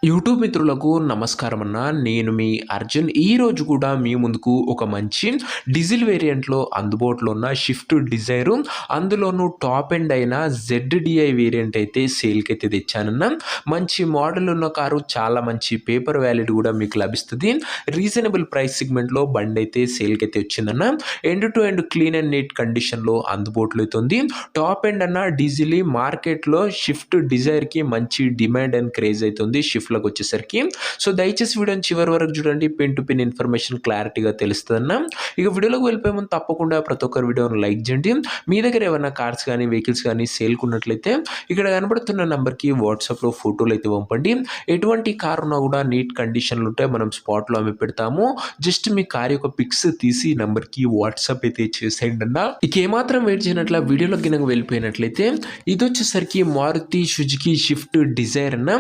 YouTube మిత్రులకు నమస్కారం అన్న. నేను మీ అర్జున్. ఈరోజు కూడా మీ ముందుకు ఒక మంచి డీజిల్ వేరియంట్‌లో అందుబాటులో ఉన్న షిఫ్ట్ డిజైరు, అందులోనూ టాప్ ఎండ్ అయిన జెడ్‌డీఐ వేరియంట్ అయితే సేల్‌కైతే తెచ్చానన్న. మంచి మోడల్ ఉన్న కారు, చాలా మంచి పేపర్ వ్యాలిడ్ కూడా మీకు లభిస్తది. రీజనబుల్ ప్రైస్ సెగ్మెంట్‌లో బండైతే సేల్‌కైతే వచ్చిందన్న. End to end clean and neat కండిషన్‌లో అందుబాటులో అయితే ఉంది. టాప్ ఎండ్ అన్న డీజిల్ మార్కెట్‌లో షిఫ్ట్ డిజైర్‌కి మంచి డిమాండ్ అండ్ క్రేజ్ అయితే ఉంది. షిఫ్ట్‌లోకి వచ్చేసరికి సో దయచేసి వీడియోని చివరి వరకు చూడండి. పిన్ టు పిన్ ఇన్ఫర్మేషన్ క్లారిటీగా తెలుస్తదన్న. ఇక వీడియోలోకి వెళ్ళిపోయే ముందు తప్పకుండా ప్రతి ఒక్కరు వీడియోని లైక్ చేయండి. మీ దగ్గర ఏమైనా కార్స్ కానీ వెహికల్స్ కానీ సేల్‌కి ఉన్నట్లయితే ఇక్కడ కనబడుతున్న నంబర్‌కి వాట్సాప్‌లో ఫోటోలు అయితే పంపండి. ఎటువంటి కార్ ఉన్నా కూడా నీట్ కండిషన్‌లో ఉంటే మనం స్పాట్‌లో అమ్మి పెడతాము. జస్ట్ మీ కార్ యొక్క పిక్స్ తీసి నంబర్‌కి వాట్సాప్ అయితే చేసేయండి అన్న. ఇక ఏమాత్రం వెయిట్ చేయనట్ల వీడియోలోకి గినక వెళ్ళిపోయినట్లయితే ఇది వచ్చేసరికి మారుతి సుజుకి షిఫ్ట్ డిజైర్ అన్న.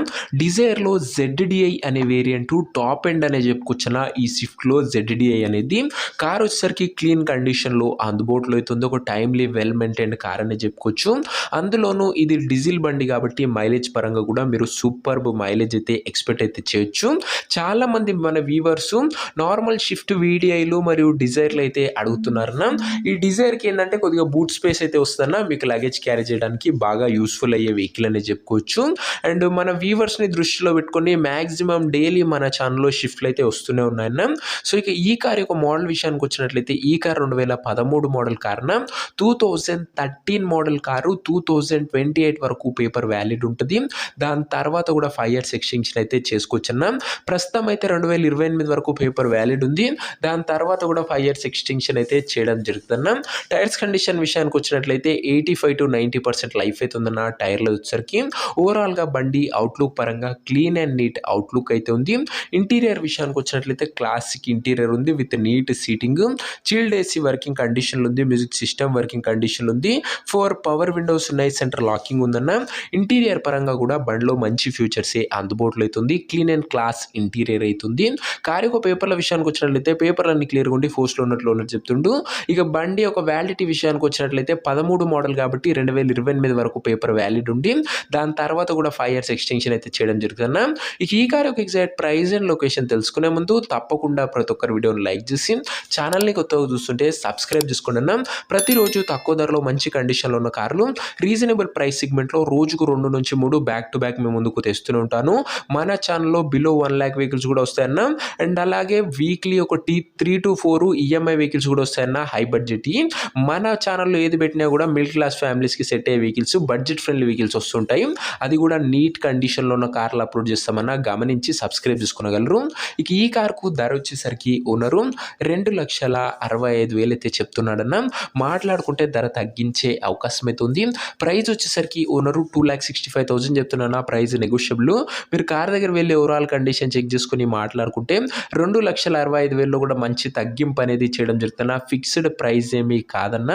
డిజైర్‌లో జెడ్‌డీఐ అనే వేరియంట్ టాప్ ఎండ్ అనే చెప్పుకొచ్చిన ఈ స్విఫ్ట్‌లో జెడ్‌డీఐ అనేది కార్ వచ్చేసరికి క్లీన్ కండిషన్‌లో అందుబాటులో అవుతుంది. ఒక టైమ్లీ వెల్ మెయింటైన్డ్ కార్ అనే చెప్పుకోవచ్చు. అందులోనూ ఇది డీజిల్ బండి కాబట్టి మైలేజ్ పరంగా కూడా మీరు సూపర్బ్ మైలేజ్ అయితే ఎక్స్పెక్ట్ అయితే చేయొచ్చు. చాలా మంది మన వ్యూవర్స్ నార్మల్ షిఫ్ట్ వీడిఐలు మరియు డిజైర్లు అయితే అడుగుతున్నారన్న. ఈ డిజైర్కి ఏంటంటే కొద్దిగా బూట్ స్పేస్ అయితే వస్తుందన్న. మీకు లగేజ్ క్యారీ చేయడానికి బాగా యూస్ఫుల్ అయ్యే వెహికల్ అనే చెప్పుకోవచ్చు. అండ్ మన వ్యూవర్స్ని దృష్టిలో పెట్టుకొని మ్యాక్సిమం డైలీ మన ఛానల్లో షిఫ్ట్లు అయితే వస్తూనే ఉన్నాయన్న. సో ఇక ఈ కార్ యొక్క మోడల్ విషయానికి వచ్చినట్లయితే ఈ కార్ 2013 మోడల్ కారున 2013 మోడల్ కారు 2028 వరకు పేపర్ వ్యాలిడ్ ఉంటుంది. దాని తర్వాత కూడా 5 ఇయర్స్ ఎక్స్టెన్షన్ అయితే చేసుకోవచ్చన్న. ప్రస్తుతం అయితే 2028 వరకు పేపర్ వ్యాలిడ్ ఉంది. దాని తర్వాత కూడా 5 ఇయర్స్ ఎక్స్టెన్షన్ అయితే చేయడం జరుగుతుందన్న. టైర్స్ కండిషన్ విషయానికి వచ్చినట్లయితే 85 to 90% లైఫ్ అయితే ఉందన్న టైర్లో వచ్చేసరికి. ఓవరాల్గా బండి అవుట్లుక్ పరంగా క్లీన్ అండ్ నీట్ అవుట్లుక్ అయితే ఉంది. ఇంటీరియర్ విషయానికి వచ్చినట్లయితే క్లాసిక్ ఇంటీరియర్ ఉంది with neat seating, chilled AC working కండిషన్లు ఉంది, మ్యూజిక్ సిస్టమ్ వర్కింగ్ కండిషన్లు ఉంది, 4 పవర్ విండోస్ ఉన్నాయి, సెంటర్ లాకింగ్ ఉందన్న. ఇంటీరియర్ పరంగా కూడా బండిలో మంచి ఫ్యూచర్స్ అందుబాటులో అవుతుంది. క్లీన్ అండ్ క్లాస్ ఇంటీరియర్ అవుతుంది. కార్ యొక్క పేపర్ల విషయానికి వచ్చినట్లయితే పేపర్లన్నీ క్లియర్గా ఉండి ఫోర్స్లో ఉన్నట్లు చెప్తుండు. ఇక బండి యొక్క వ్యాలిడిటీ విషయానికి వచ్చినట్లయితే 13 మోడల్ కాబట్టి 2028 వరకు పేపర్ వ్యాలిడ్ ఉండి దాని తర్వాత కూడా 5 ఇయర్స్ ఎక్స్టెన్షన్ అయితే చేయడం జరుగుతుందన్న. ఇక ఈ కార్ యొక్క ఎగ్జాక్ట్ ప్రైస్ అండ్ లొకేషన్ తెలుసుకునే ముందు తప్పకుండా ప్రతి ఒక్కరు వీడియోని లైక్ చేసి ఛానల్ని కొత్తగా చూస్తుంటే సబ్స్క్రైబ్ చేసుకోండి అన్న. ప్రతిరోజు తక్కువ ధరలో మంచి కండిషన్లో ఉన్న కార్లు రీజనబుల్ ప్రైస్ సెగ్మెంట్లో రోజుకు 2 నుంచి 3 బ్యాక్ టు బ్యాక్ మేము ముందుకు తెస్తూనే ఉంటాను. మన ఛానల్లో బిలో 1 lakh వెహికల్స్ కూడా వస్తాయన్న. అండ్ అలాగే వీక్లీ ఒక 3 to 4 ఈఎంఐ వెహికల్స్ కూడా వస్తాయన్న హై బడ్జెట్. మన ఛానల్లో ఏది పెట్టినా కూడా మిడిల్ క్లాస్ ఫ్యామిలీస్కి సెట్ అయ్యే వెహికల్స్, బడ్జెట్ ఫ్రెండ్లీ వెహికల్స్ వస్తుంటాయి. అది కూడా నీట్ కండిషన్లో ఉన్న కార్లు అప్లోడ్ చేస్తామన్నా గమనించి సబ్స్క్రైబ్ చేసుకోగలరు. ఇక ఈ కార్కు ధర వచ్చేసరికి ఓనరు 2,65,000 అయితే చెప్తున్నాడన్న. మాట్లాడుకుంటే ధర తగ్గించే అవకాశం అయితే ఉంది. ప్రైస్ వచ్చేసరికి ఓనరు 2,65,000 చెప్తున్నా. Price negotiable. మీరు కార్ దగ్గర వెళ్ళి ఓవరాల్ కండిషన్ చెక్ చేసుకుని మాట్లాడుకుంటే 2,65,000లో కూడా మంచి తగ్గింపు అనేది చేయడం జరుగుతున్నా. ఫిక్స్డ్ ప్రైస్ ఏమీ కాదన్న.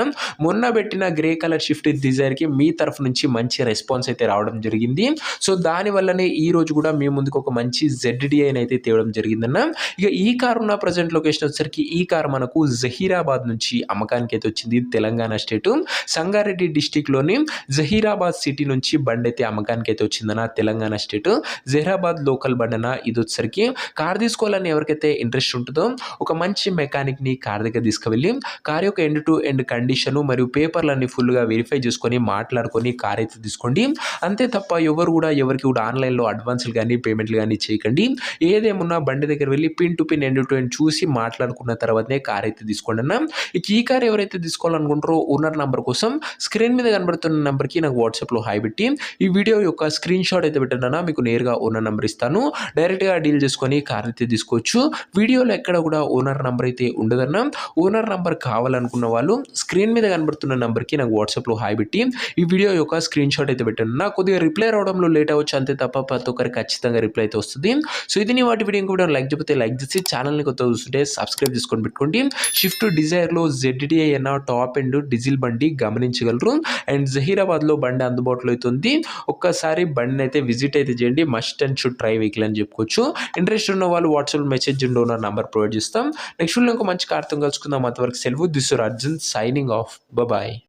మొన్న పెట్టిన గ్రే కలర్ షిఫ్ట్ డిజైర్కి మీ తరఫు నుంచి మంచి రెస్పాన్స్ అయితే రావడం జరిగింది. సో దానివల్లనే ఈ రోజు కూడా మీ ముందుకు ఒక మంచి జెడ్‌డీఐ అయితే తేవడం జరిగిందన్న. ఇక ఈ కార్ ఉన్న ప్రజెంట్ లొకేషన్ వచ్చేసరికి ఈ కార్ మనకు జహీరాబాద్ నుంచి అమ్మకానికి అయితే వచ్చింది. తెలంగాణ స్టేటు సంగారెడ్డి డిస్టిక్లోని జహీరాబాద్ సిటీ నుంచి బండి అయితే అమ్మకానికి అయితే వచ్చిందన్న. తెలంగాణ స్టేటు జహీరాబాద్ లోకల్ బండన. ఇది వచ్చేసరికి కార్ తీసుకోవాలని ఎవరికైతే ఇంట్రెస్ట్ ఉంటుందో ఒక మంచి మెకానిక్ని కార్ దగ్గర తీసుకువెళ్ళి కార్ యొక్క ఎండ్ టు ఎండ్ కండిషను మరియు పేపర్లన్నీ ఫుల్గా వెరిఫై చేసుకొని మాట్లాడుకొని కార్ అయితే తీసుకోండి. అంతే తప్ప ఎవరికి కూడా ఆన్లైన్లో అడ్వాన్స్లు కానీ పేమెంట్లు కానీ చేయకండి. ఏదేమున్నా బండి దగ్గర వెళ్ళి pin to pin end to end చూసి మాట్లాడుకున్న తర్వాతనే కార్ అయితే తీసుకోండి అన్న. ఇక ఈ కార్ ఎవరైతే తీసుకోవాలనుకుంటారో ఓనర్ నెంబర్ కోసం స్క్రీన్ మీద కనబడుతున్న నెంబర్కి నాకు వాట్సాప్లో హాయ్ పెట్టి ఈ వీడియో యొక్క స్క్రీన్ షాట్ అయితే పెట్టండి. మీకు నేరుగా ఓనర్ నెంబర్ ఇస్తాను. డైరెక్ట్గా డీల్ చేసుకొని కార్ అయితే తీసుకోవచ్చు. వీడియోలో ఎక్కడ కూడా ఓనర్ నెంబర్ అయితే ఉండదన్న. ఓనర్ నెంబర్ కావాలనుకున్న వాళ్ళు స్క్రీన్ మీద కనబడుతున్న నెంబర్కి నాకు వాట్సాప్లో హాయ్ పెట్టి ఈ వీడియో యొక్క స్క్రీన్ షాట్ అయితే పెట్టండి. నాకు కొద్దిగా రిప్లై రావడంలో లేట్ అవ్వచ్చు అంతే తప్ప ప్రతి ఒక్కరికి ఖచ్చితంగా రిప్లై అయితే వస్తుంది. సో ఇది నీ వాటి వీడియో కూడా లైక్ చెప్తే లైక్ చేసి ఛానల్ని కొత్తగా చూస్తుంటే సబ్స్క్రైబ్ చేసుకొని పెట్టుకోండి. షిఫ్ట్ డిజైర్లో జెడ్‌డీఐ అన్న టాప్ ఎండ్ డీజిల్ బండి గమనించగలరు. అండ్ జహీరాబాద్లో బండి అందుబాటులో అవుతుంది. ఒక్కసారి బండిని అయితే విజిట్ అయితే చేయండి. Must and should try vehicle అని చెప్పుకోవచ్చు. ఇంట్రెస్ట్ ఉన్న వాళ్ళు WhatsApp message owner number provide చేస్తాం. నెక్స్ట్ వీడియో మంచి కార్తో కలుసుకుందాం. అంతవరకు సెలవు. This Arjun signing off. Bye.